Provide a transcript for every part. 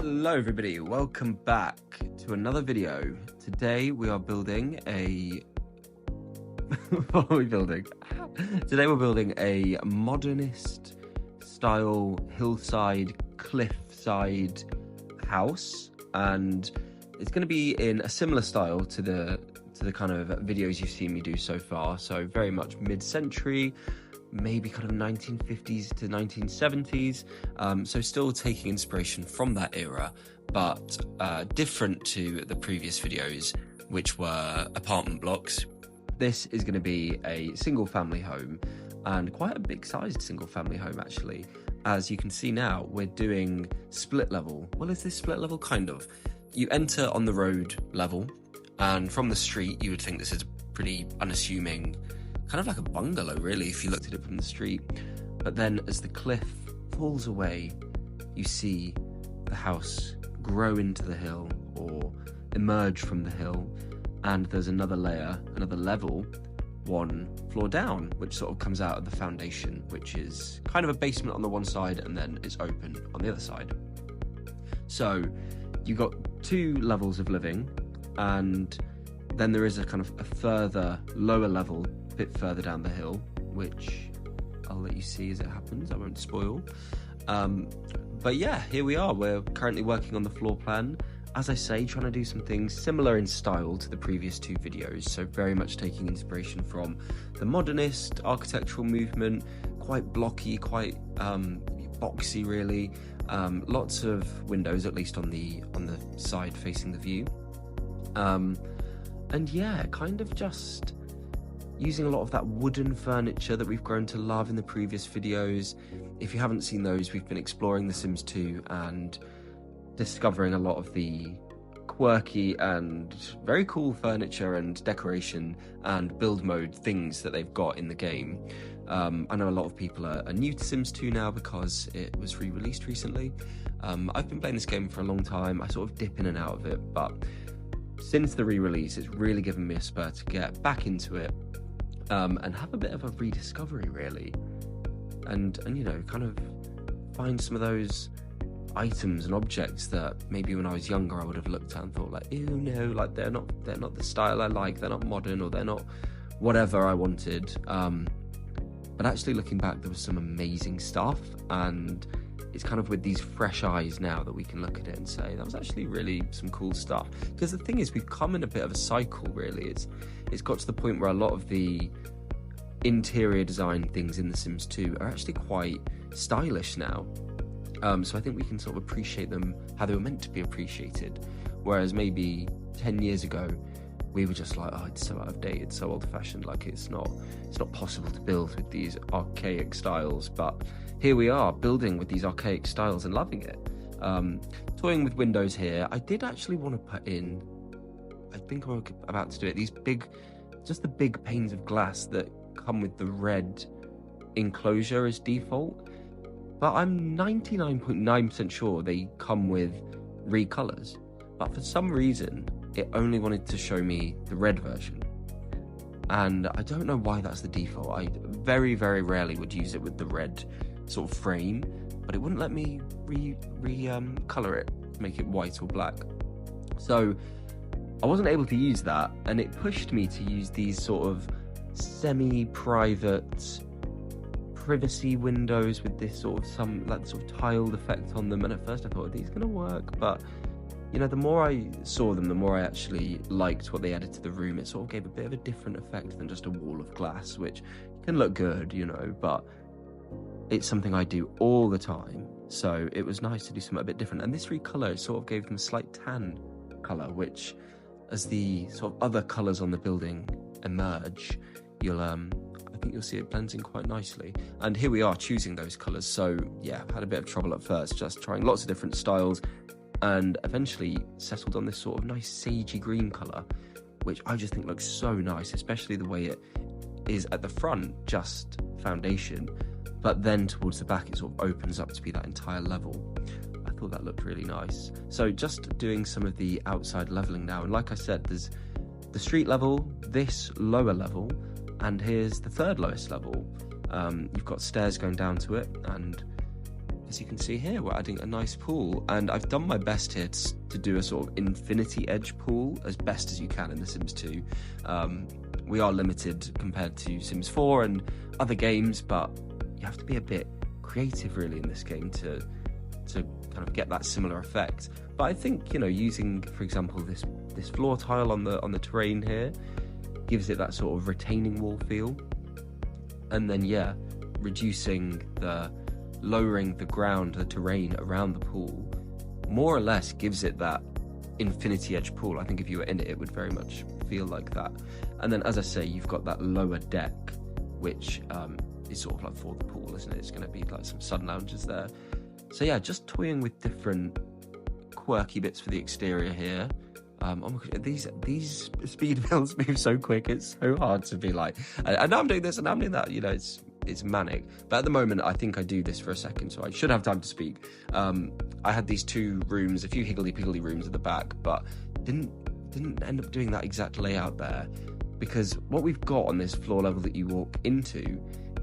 Hello everybody, welcome back to another video. Today we are building a... what are we building? Today we're building a modernist style hillside, cliffside house, and it's going to be in a similar style to the kind of videos you've seen me do so far. So very much mid-century, maybe kind of 1950s to 1970s, so still taking inspiration from that era, but different to the previous videos, which were apartment blocks. This is going to be a single family home, and quite a big sized single family home actually. As you can see now, we're doing split level. Well, is this split level? Kind of. You enter on the road level, and from the street you would think this is pretty unassuming, kind of like a bungalow really if you looked at it from the street. But then as the cliff falls away, you see the house grow into the hill or emerge from the hill, and there's another layer, another level, one floor down, which sort of comes out of the foundation, which is kind of a basement on the one side and then it's open on the other side. So you've got two levels of living, and then there is a kind of a further lower level bit further down the hill, which I'll let you see as it happens. I won't spoil. But yeah, here we are. We're currently working on the floor plan. As I say, trying to do some things similar in style to the previous two videos. So very much taking inspiration from the modernist architectural movement, quite blocky, quite boxy really. Lots of windows, at least on the side facing the view. And yeah, kind of just using a lot of that wooden furniture that we've grown to love in the previous videos. If you haven't seen those, we've been exploring The Sims 2 and discovering a lot of the quirky and very cool furniture and decoration and build mode things that they've got in the game. I know a lot of people are new to Sims 2 now because it was re-released recently. I've been playing this game for a long time. I sort of dip in and out of it, but since the re-release, it's really given me a spur to get back into it. And have a bit of a rediscovery really, and you know, kind of find some of those items and objects that maybe when I was younger I would have looked at and thought like, ew, no, like they're not the style I like, they're not modern, or they're not whatever I wanted. But actually looking back, there was some amazing stuff, and it's kind of with these fresh eyes now that we can look at it and say that was actually really some cool stuff. Because the thing is, we've come in a bit of a cycle really. It's got to the point where a lot of the interior design things in The Sims 2 are actually quite stylish now. So I think we can sort of appreciate them how they were meant to be appreciated. Whereas maybe 10 years ago, we were just like, oh, it's so out of date, it's so old-fashioned, like it's not possible to build with these archaic styles. But here we are, building with these archaic styles and loving it. Toying with windows here. I did actually want to put in, I think I'm about to do it, these big, just the big panes of glass that come with the red enclosure as default. But I'm 99.9% sure they come with recolors. But for some reason, it only wanted to show me the red version. And I don't know why that's the default. I very, very rarely would use it with the red sort of frame, but it wouldn't let me color it, make it white or black. So I wasn't able to use that, and it pushed me to use these sort of semi-private privacy windows with this sort of tiled effect on them. And at first I thought, are these gonna work? But you know, the more I saw them, the more I actually liked what they added to the room. It sort of gave a bit of a different effect than just a wall of glass, which can look good, you know, but it's something I do all the time. So it was nice to do something a bit different. And this recolor sort of gave them a slight tan color, which as the sort of other colors on the building emerge, I think you'll see it blends in quite nicely. And here we are choosing those colors. So yeah, I've had a bit of trouble at first, just trying lots of different styles, and eventually settled on this sort of nice sagey green color, which I just think looks so nice, especially the way it is at the front, just foundation, but then towards the back it sort of opens up to be that entire level. I thought that looked really nice. So just doing some of the outside leveling now, and like I said, there's the street level, this lower level, and here's the third lowest level. You've got stairs going down to it, and as you can see here, we're adding a nice pool, and I've done my best here to do a sort of infinity edge pool as best as you can in The Sims 2. We are limited compared to Sims 4 and other games, but you have to be a bit creative really in this game to kind of get that similar effect. But I think, you know, using, for example, this floor tile on the terrain here gives it that sort of retaining wall feel, and then lowering the ground, the terrain around the pool, more or less gives it that infinity edge pool. I think if you were in it, it would very much feel like that. And then, as I say, you've got that lower deck, which is sort of like for the pool, isn't it? It's going to be like some sun lounges there. So yeah, just toying with different quirky bits for the exterior here. Oh my God, these speed builds move so quick. It's so hard to be like, and now I'm doing this and I'm doing that. You know, it's manic. But at the moment, I think I do this for a second, so I should have time to speak. I had these 2 rooms, a few higgledy-piggledy rooms at the back, but didn't end up doing that exact layout there, because what we've got on this floor level that you walk into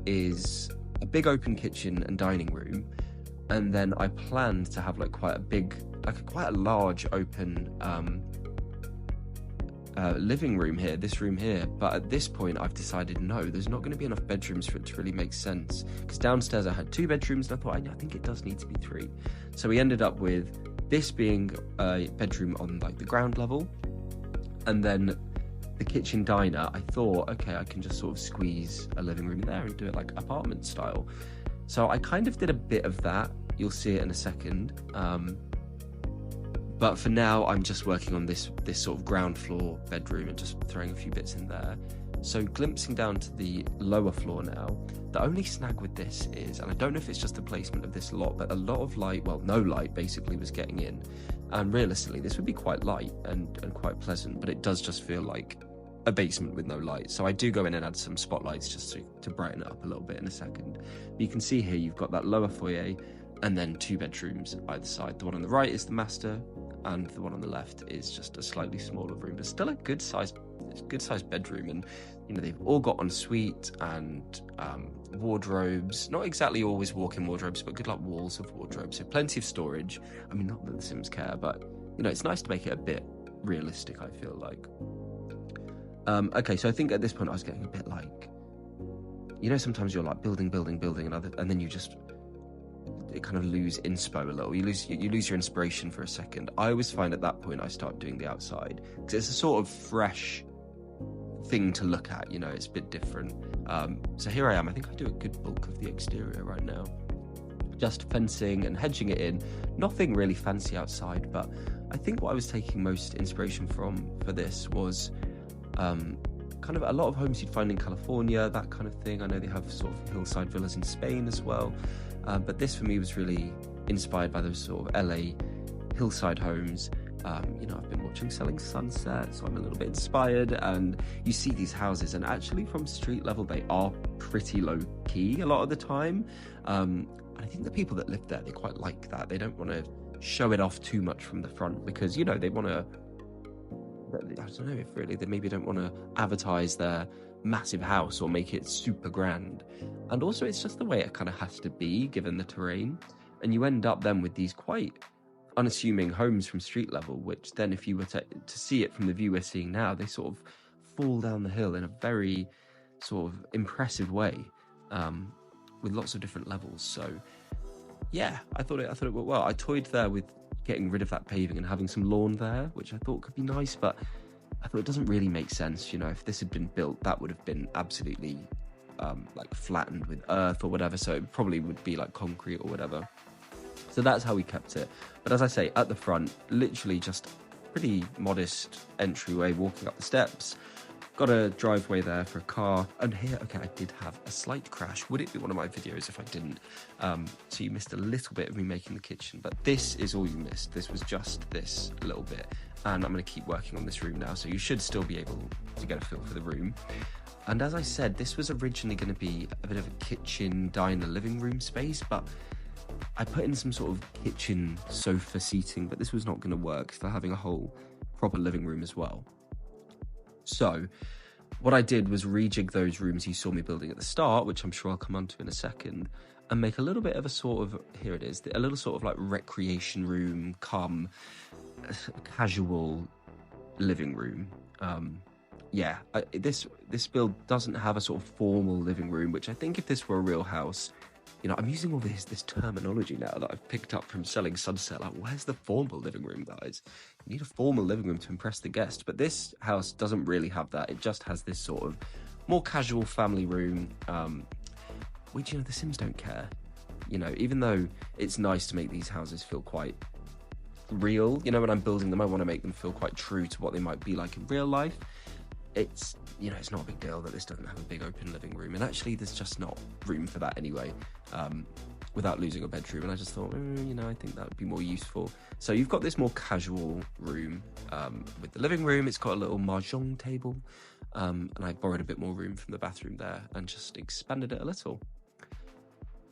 is a big open kitchen and dining room, and then I planned to have like quite a large open living room here, this room here. But at this point I've decided no, there's not going to be enough bedrooms for it to really make sense, because downstairs I had 2 bedrooms and I thought I think it does need to be 3. So we ended up with this being a bedroom on like the ground level, and then the kitchen diner. I thought, okay, I can just sort of squeeze a living room in there and do it like apartment style. So I kind of did a bit of that. You'll see it in a second. But for now, I'm just working on this sort of ground floor bedroom and just throwing a few bits in there. So glimpsing down to the lower floor now, the only snag with this is, and I don't know if it's just the placement of this lot, but a lot of light, well, no light basically was getting in. And realistically, this would be quite light and quite pleasant, but it does just feel like a basement with no light. So I do go in and add some spotlights just to brighten it up a little bit in a second. But you can see here, you've got that lower foyer and then 2 bedrooms either side. The one on the right is the master, and the one on the left is just a slightly smaller room, but still a good sized bedroom. And you know, they've all got ensuite and wardrobes, not exactly always walk-in wardrobes, but good like walls of wardrobes, so plenty of storage. I mean, not that the Sims care, but you know, it's nice to make it a bit realistic, I feel like. Okay, so I think at this point I was getting a bit like, you know, sometimes you're like building and then you just kind of lose inspo a little. You lose your inspiration for a second. I always find at that point I start doing the outside, because it's a sort of fresh thing to look at, you know, it's a bit different. So here I am. I think I do a good bulk of the exterior right now, just fencing and hedging it in. Nothing really fancy outside, but I think what I was taking most inspiration from for this was kind of a lot of homes you'd find in California, that kind of thing. I know they have sort of hillside villas in Spain as well, but this for me was really inspired by those sort of LA hillside homes. You know, I've been watching Selling Sunset, so I'm a little bit inspired, and you see these houses, and actually from street level they are pretty low key a lot of the time. And I think the people that live there, they quite like that. They don't want to show it off too much from the front, because, you know, they want to, I don't know if really they maybe don't want to advertise their massive house or make it super grand. And also it's just the way it kind of has to be given the terrain, and you end up then with these quite unassuming homes from street level, which then if you were to see it from the view we're seeing now, they sort of fall down the hill in a very sort of impressive way, with lots of different levels. So yeah, I thought it worked well. I toyed there with getting rid of that paving and having some lawn there, which I thought could be nice, but I thought it doesn't really make sense. You know, if this had been built, that would have been absolutely like flattened with earth or whatever, so it probably would be like concrete or whatever. So that's how we kept it. But as I say, at the front, literally just pretty modest entryway, walking up the steps. Got a driveway there for a car. And here, okay, I did have a slight crash. Would it be one of my videos if I didn't? So you missed a little bit of me making the kitchen, but this is all you missed. This was just this little bit. And I'm going to keep working on this room now, so you should still be able to get a feel for the room. And as I said, this was originally going to be a bit of a kitchen, diner, living room space, but I put in some sort of kitchen sofa seating, but this was not going to work for having a whole proper living room as well. So what I did was rejig those rooms you saw me building at the start, which I'm sure I'll come on to in a second, and make a little bit of a sort of, here it is, a little sort of like recreation room come casual living room. Yeah, this build doesn't have a sort of formal living room, which I think if this were a real house, you know, I'm using all this terminology now that I've picked up from selling Sunset. Like, where's the formal living room, guys? You need a formal living room to impress the guest. But this house doesn't really have that. It just has this sort of more casual family room, which, you know, the Sims don't care. You know, even though it's nice to make these houses feel quite real, you know, when I'm building them, I want to make them feel quite true to what they might be like in real life. It's, you know, it's not a big deal that this doesn't have a big open living room, and actually there's just not room for that anyway, without losing a bedroom. And I just thought, you know, I think that would be more useful. So you've got this more casual room with the living room. It's got a little mahjong table, and I borrowed a bit more room from the bathroom there and just expanded it a little.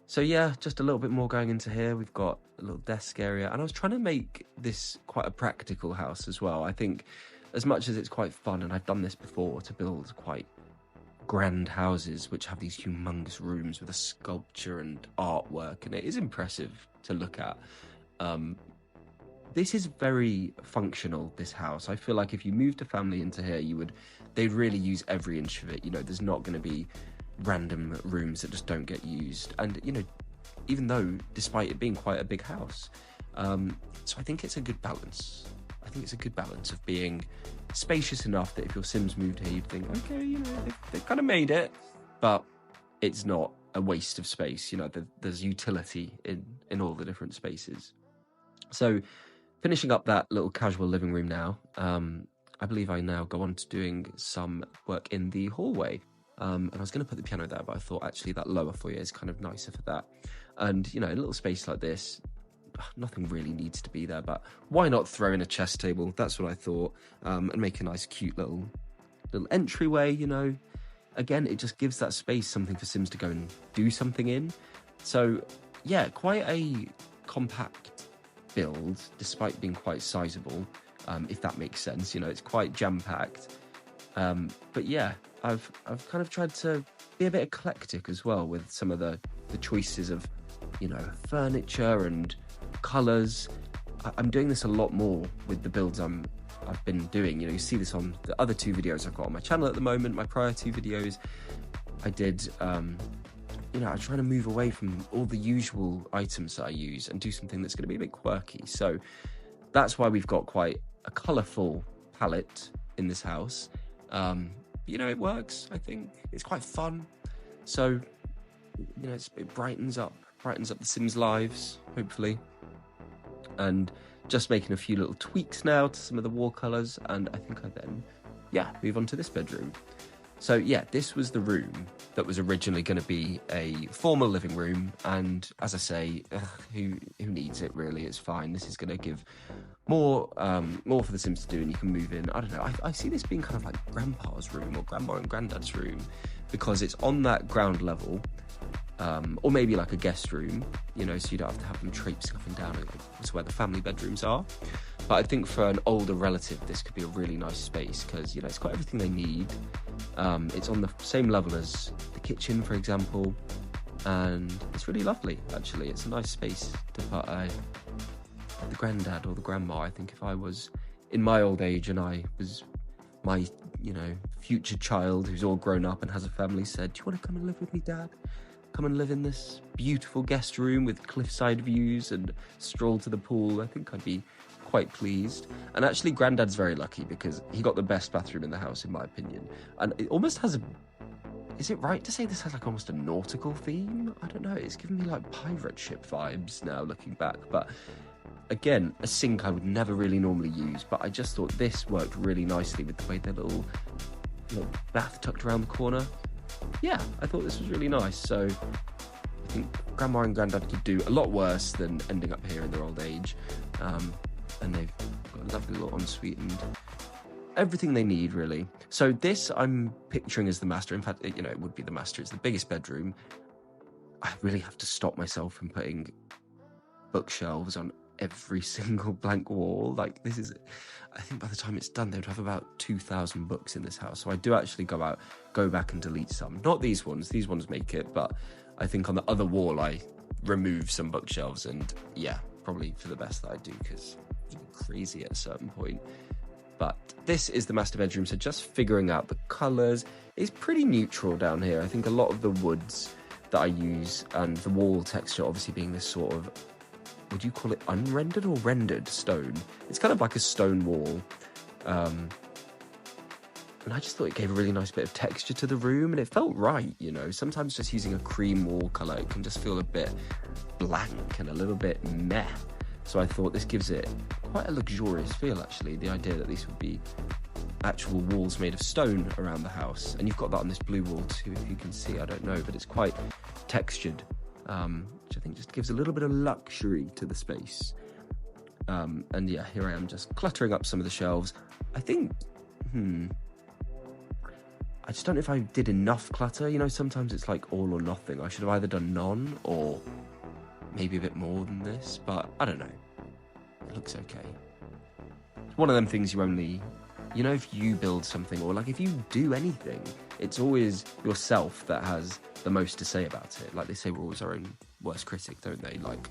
So yeah, just a little bit more going into here. We've got a little desk area, and I was trying to make this quite a practical house as well. I think as much as it's quite fun, and I've done this before, to build quite grand houses which have these humongous rooms with a sculpture and artwork, and it is impressive to look at. This is very functional, this house. I feel like if you moved a family into here, they'd really use every inch of it. You know, there's not going to be random rooms that just don't get used. And, you know, even though, despite it being quite a big house. So I think it's a good balance. I think it's a good balance of being spacious enough that if your Sims moved here, you'd think, okay, you know, they've kind of made it, but it's not a waste of space. You know, there's utility in all the different spaces. So finishing up that little casual living room now, I believe I now go on to doing some work in the hallway. And I was going to put the piano there, but I thought actually that lower foyer is kind of nicer for that. And, you know, a little space like this, nothing really needs to be there, but why not throw in a chess table? That's what I thought, and make a nice cute little entryway. You know, again, it just gives that space something for Sims to go and do something in. So yeah, quite a compact build despite being quite sizable, if that makes sense. You know, it's quite jam-packed, but yeah, I've kind of tried to be a bit eclectic as well with some of the choices of, you know, furniture and colours. I'm doing this a lot more with the builds I've been doing. You know, you see this on the other two videos I've got on my channel at the moment. My prior two videos I did, you know, I'm trying to move away from all the usual items that I use and do something that's going to be a bit quirky. So that's why we've got quite a colourful palette in this house. You know, it works. I think it's quite fun. So, you know, it brightens up the Sims' lives, hopefully. And just making a few little tweaks now to some of the wall colours, and I think I then, yeah, move on to this bedroom. So yeah, this was the room that was originally going to be a formal living room, and as I say, who needs it really? It's fine. This is going to give more for the Sims to do, and you can move in. I don't know. I see this being kind of like Grandpa's room or Grandma and Granddad's room, because it's on that ground level. Or maybe like a guest room, you know, so you don't have to have them traipsing up and down to where the family bedrooms are. But I think for an older relative, this could be a really nice space because, you know, it's got everything they need. It's on the same level as the kitchen, for example, and it's really lovely, actually. It's a nice space to put the granddad or the grandma. I think if I was in my old age and I was my, you know, future child who's all grown up and has a family said, do you want to come and live with me, Dad? Come and live in this beautiful guest room with cliffside views and stroll to the pool. I think I'd be quite pleased. And actually, Granddad's very lucky because he got the best bathroom in the house, in my opinion. And it almost has a... Is it right to say this has like almost a nautical theme? I don't know. It's giving me like pirate ship vibes now looking back. But again, a sink I would never really normally use. But I just thought this worked really nicely with the way the little bath tucked around the corner. Yeah, I thought this was really nice. So I think Grandma and Granddad could do a lot worse than ending up here in their old age. And they've got a lovely little ensuite and everything they need, really. So this I'm picturing as the master. In fact, you know, it would be the master. It's the biggest bedroom. I really have to stop myself from putting bookshelves on every single blank wall. Like, this is... I think by the time it's done, they would have about 2,000 books in this house. So I do actually go back and delete some. Not these ones. These ones make it, but I think on the other wall I removed some bookshelves, and yeah, probably for the best that I do, because it's crazy at a certain point. But this is the master bedroom, so just figuring out the colours is pretty neutral down here. I think a lot of the woods that I use, and the wall texture obviously being this sort of, would you call it unrendered or rendered stone? It's kind of like a stone wall. And I just thought it gave a really nice bit of texture to the room, and it felt right, you know. Sometimes just using a cream wall colour, it can just feel a bit blank and a little bit meh. So I thought this gives it quite a luxurious feel, actually, the idea that these would be actual walls made of stone around the house. And you've got that on this blue wall too, if you can see, I don't know, but it's quite textured, which I think just gives a little bit of luxury to the space. And yeah, here I am just cluttering up some of the shelves. I think, I just don't know if I did enough clutter. You know, sometimes it's like all or nothing. I should have either done none or maybe a bit more than this, but I don't know. It looks okay. It's one of them things you only, you know, if you build something, or like if you do anything, it's always yourself that has the most to say about it. Like they say, we're always our own worst critic, don't they? Like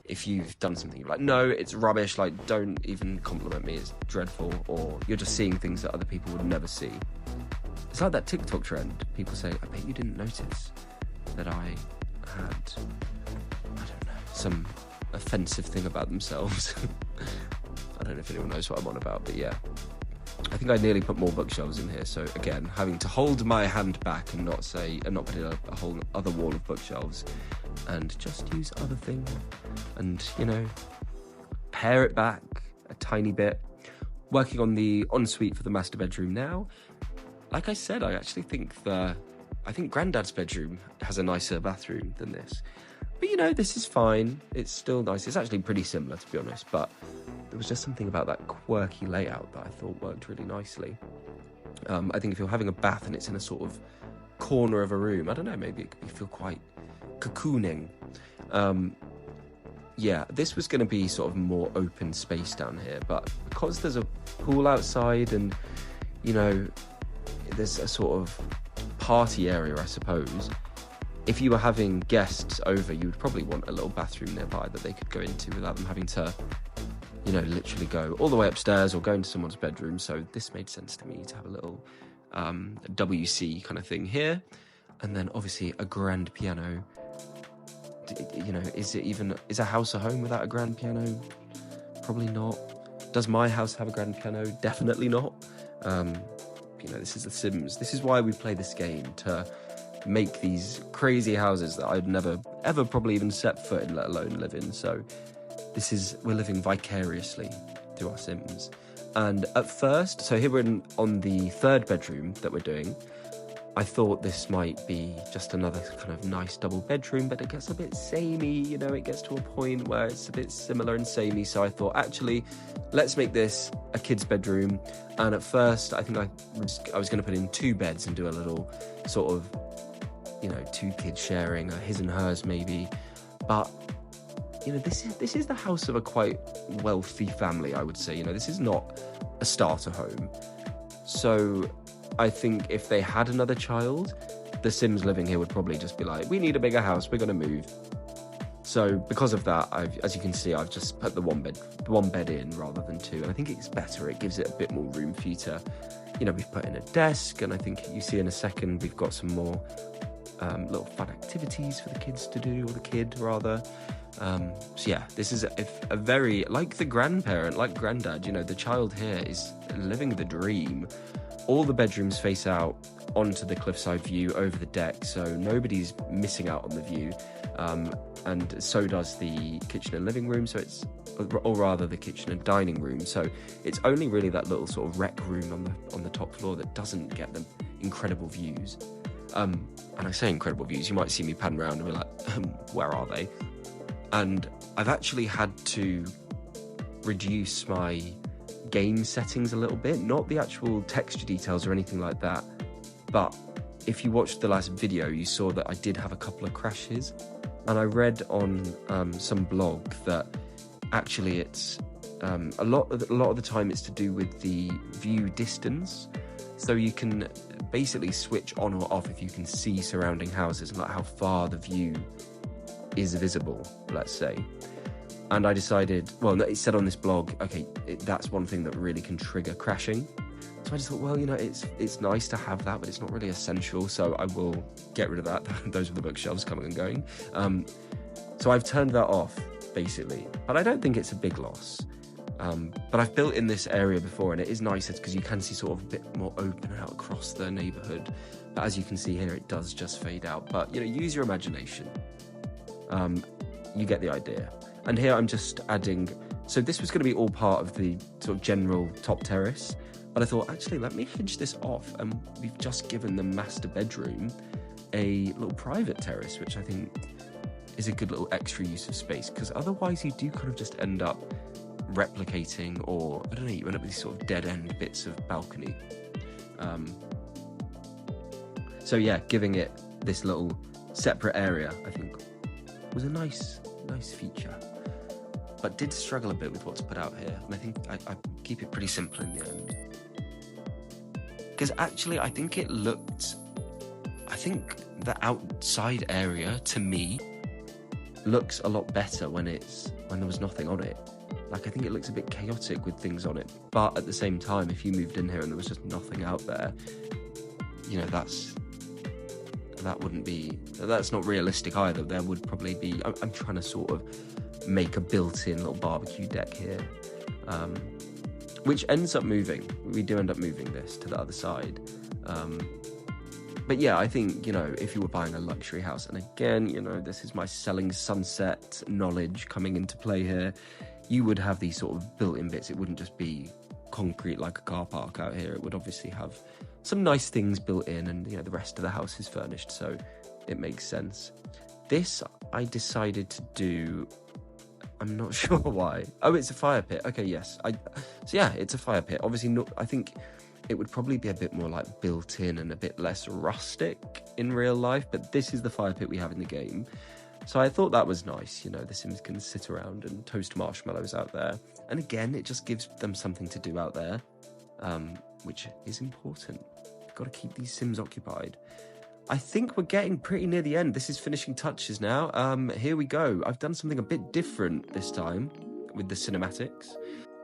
if you've done something, you're like, no, it's rubbish, like don't even compliment me, it's dreadful, or you're just seeing things that other people would never see. It's like that TikTok trend. People say, I bet you didn't notice that I had, I don't know, some offensive thing about themselves. I don't know if anyone knows what I'm on about, but yeah. I think I nearly put more bookshelves in here, so again, having to hold my hand back and not put in a whole other wall of bookshelves, and just use other things, and, you know, pare it back a tiny bit. Working on the ensuite for the master bedroom now. Like I said, I actually think I think Grandad's bedroom has a nicer bathroom than this. But, you know, this is fine. It's still nice. It's actually pretty similar, to be honest. But there was just something about that quirky layout that I thought worked really nicely. I think if you're having a bath and it's in a sort of corner of a room, I don't know, maybe it could feel quite cocooning. Yeah, this was going to be sort of more open space down here. But because there's a pool outside and, you know, there's a sort of party area, I suppose. If you were having guests over, you would probably want a little bathroom nearby that they could go into without them having to, you know, literally go all the way upstairs or go into someone's bedroom. So this made sense to me to have a little WC kind of thing here. And then obviously a grand piano. You know, is a house a home without a grand piano? Probably not. Does my house have a grand piano? Definitely not. You know, this is The Sims. This is why we play this game, to make these crazy houses that I'd never, ever probably even set foot in, let alone live in. So we're living vicariously through our Sims. And at first, so here we're on the third bedroom that we're doing. I thought this might be just another kind of nice double bedroom, but it gets a bit samey, you know, it gets to a point where it's a bit similar and samey. So I thought, actually, let's make this a kid's bedroom. And at first, I think I was going to put in 2 beds and do a little sort of, you know, 2 kids sharing, his and hers maybe. But, you know, this is the house of a quite wealthy family, I would say. You know, this is not a starter home. So I think if they had another child, the Sims living here would probably just be like, we need a bigger house, we're going to move. So because of that, as you can see, I've just put the one bed in rather than 2. And I think it's better. It gives it a bit more room for you to, you know, we've put in a desk, and I think you see in a second, we've got some more little fun activities for the kids to do, or the kid rather. So yeah, this is a very, like the grandparent, like Grandad, you know, the child here is living the dream. All the bedrooms face out onto the cliffside view over the deck, so nobody's missing out on the view. And so does the kitchen and living room, so it's, or rather the kitchen and dining room. So it's only really that little sort of rec room on the top floor that doesn't get them incredible views. And I say incredible views, you might see me pan around and be like, where are they? And I've actually had to reduce my game settings a little bit, not the actual texture details or anything like that, but if you watched the last video, you saw that I did have a couple of crashes, and I read on some blog that actually it's a lot of the time it's to do with the view distance. So you can basically switch on or off if you can see surrounding houses and like how far the view is visible, let's say. And I decided, well, it said on this blog, okay, that's one thing that really can trigger crashing. So I just thought, well, you know, it's nice to have that, but it's not really essential, so I will get rid of that. Those are the bookshelves coming and going. So I've turned that off, basically. But I don't think it's a big loss. But I've built in this area before, and it is nicer because you can see sort of a bit more open out across the neighbourhood. But as you can see here, it does just fade out. But, you know, use your imagination. You get the idea. And here I'm just adding... So this was going to be all part of the sort of general top terrace. But I thought, actually, let me hinge this off. And we've just given the master bedroom a little private terrace, which I think is a good little extra use of space. Because otherwise you do kind of just end up replicating, or I don't know, you end up with these sort of dead-end bits of balcony. So yeah, giving it this little separate area, I think, was a nice feature. But did struggle a bit with what to put out here. And I think I keep it pretty simple in the end. Because actually, I think the outside area, to me, looks a lot better when there was nothing on it. Like, I think it looks a bit chaotic with things on it. But at the same time, if you moved in here and there was just nothing out there, you know, that's not realistic either. There would probably be, I'm trying to sort of make a built-in little barbecue deck here, which ends up moving. We do end up moving this to the other side. But yeah, I think, you know, if you were buying a luxury house, and again, you know, this is my selling sunset knowledge coming into play here, you would have these sort of built-in bits. It wouldn't just be concrete like a car park out here. It would obviously have some nice things built in, and, you know, the rest of the house is furnished, so it makes sense. This I decided to do, I'm not sure why. Oh, it's a fire pit. Okay, yes. So yeah, it's a fire pit. Obviously, I think it would probably be a bit more like built in and a bit less rustic in real life, but this is the fire pit we have in the game. So I thought that was nice. You know, the Sims can sit around and toast marshmallows out there. And again, it just gives them something to do out there, which is important. You've got to keep these Sims occupied. I think we're getting pretty near the end. This is finishing touches now. Here we go. I've done something a bit different this time with the cinematics.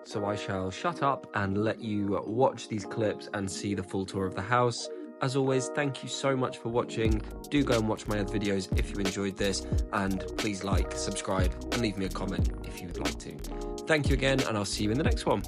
So I shall shut up and let you watch these clips and see the full tour of the house. As always, thank you so much for watching. Do go and watch my other videos if you enjoyed this, and please like, subscribe, and leave me a comment if you would like to. Thank you again, and I'll see you in the next one.